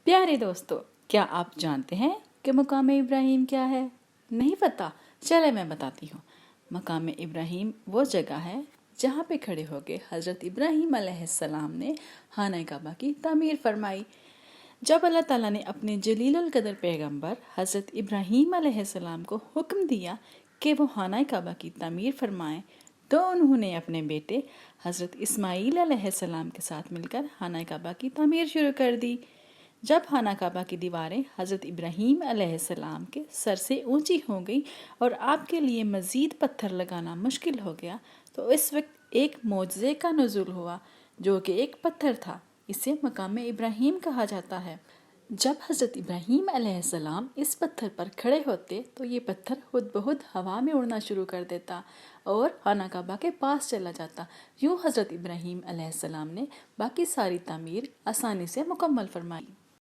پیارے دوستو، کیا آپ جانتے ہیں کہ مقام ابراہیم کیا ہے؟ نہیں پتا؟ چلے میں بتاتی ہوں۔ مقام ابراہیم وہ جگہ ہے جہاں پہ کھڑے ہو کے حضرت ابراہیم علیہ السلام نے خانہ کعبہ کی تعمیر فرمائی۔ جب اللہ تعالیٰ نے اپنے جلیل القدر پیغمبر حضرت ابراہیم علیہ السلام کو حکم دیا کہ وہ خانہ کعبہ کی تعمیر فرمائیں، تو انہوں نے اپنے بیٹے حضرت اسماعیل علیہ السلام کے ساتھ مل کر خانہ کعبہ کی تعمیر شروع کر دی۔ جب خانہ کعبہ کی دیواریں حضرت ابراہیم علیہ السلام کے سر سے اونچی ہو گئی اور آپ کے لیے مزید پتھر لگانا مشکل ہو گیا، تو اس وقت ایک معجزے کا نزول ہوا جو کہ ایک پتھر تھا۔ اسے مقام ابراہیم کہا جاتا ہے۔ جب حضرت ابراہیم علیہ السلام اس پتھر پر کھڑے ہوتے تو یہ پتھر خود بخود ہوا میں اڑنا شروع کر دیتا اور خانہ کعبہ کے پاس چلا جاتا۔ یوں حضرت ابراہیم علیہ السلام نے باقی ساری تعمیر آسانی سے مکمل فرمائی۔